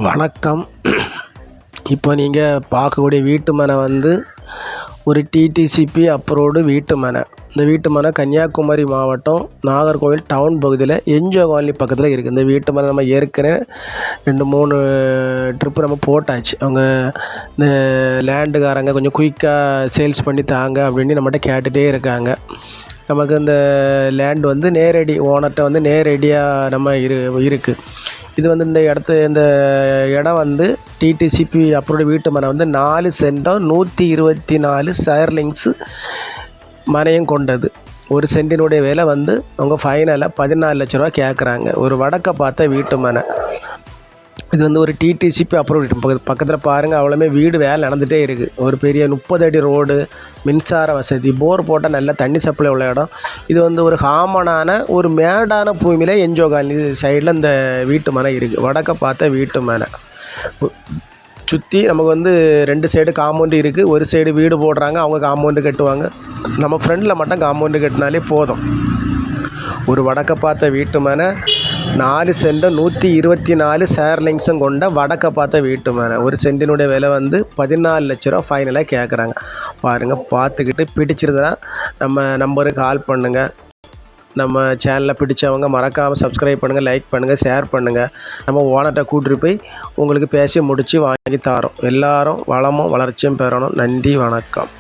வணக்கம். இப்போ நீங்கள் பார்க்கக்கூடிய வீட்டு மனை வந்து ஒரு டிடிசிபி அப்ரூவ்டு வீட்டு மனை. இந்த வீட்டு மனை கன்னியாகுமரி மாவட்டம் நாகர்கோவில் டவுன் பகுதியில் என்ஜிஓ காலனி பக்கத்தில் இருக்குது. இந்த வீட்டு மனை நம்ம ஏற்கனவே 2-3 ட்ரிப்பு நம்ம போட்டாச்சு. அவங்க இந்த லேண்டுக்காரங்க கொஞ்சம் குயிக்காக சேல்ஸ் பண்ணி தாங்க அப்படின்னு நம்மகிட்ட கேட்டுகிட்டே இருக்காங்க. நமக்கு இந்த லேண்ட் வந்து நேரடி ஓனர்கிட்ட வந்து நேரடியாக நம்ம இருக்குது. இது வந்து இந்த இடம் வந்து டிடிசிபி அப்ரூவ்டு வீட்டு மனை வந்து 4 சென்டும் 124 ஷேர்லிங்ஸு மனையும் கொண்டது. ஒரு சென்டினுடைய விலை வந்து அவங்க ஃபைனலாக 14 லட்ச ரூபா கேட்குறாங்க. ஒரு வடக்க பார்த்த வீட்டு மனை. இது வந்து ஒரு டிடிசிபி அப்ரூவ்டு பக்கத்தில் பாருங்கள், அவ்வளோமே வீடு வேலை நடந்துகிட்டே இருக்குது. ஒரு பெரிய 30 அடி ரோடு, மின்சார வசதி, போர் போட்டால் நல்ல தண்ணி சப்ளை உள்ள இடம். இது வந்து ஒரு காமனான ஒரு மேடான பூமியில் என்ஜிஓ காலனி சைடில் இந்த வீட்டு மனை இருக்குது. வடக்க பார்த்த வீட்டு மனை சுற்றி நமக்கு வந்து 2 சைடு காம்பவுண்டு இருக்குது. ஒரு சைடு வீடு போடுறாங்க, அவங்க காம்பவுண்டு கட்டுவாங்க. நம்ம ஃப்ரெண்டில் மட்டும் காம்பவுண்டு கட்டினாலே போதும். ஒரு வடக்க பார்த்த வீட்டு மனை 4 சென்டும் 124 ஷேர்லிங்ஸும் கொண்ட வடக்க பார்த்த வீட்டு மனை. ஒரு சென்டினுடைய விலை வந்து 14 லட்ச ரூபா ஃபைனலாக கேட்குறாங்க. பாருங்கள், பார்த்துக்கிட்டு பிடிச்சிருந்தா நம்ம நம்பருக்கு கால் பண்ணுங்கள். நம்ம சேனலில் பிடிச்சவங்க மறக்காமல் சப்ஸ்கிரைப் பண்ணுங்கள், லைக் பண்ணுங்கள், ஷேர் பண்ணுங்கள். நம்ம ஓனர்கிட்ட கூட்டிகிட்டு போய் உங்களுக்கு பேசி முடித்து வாங்கி தரோம். எல்லோரும் வளமும் வளர்ச்சியும் பெறணும். நன்றி, வணக்கம்.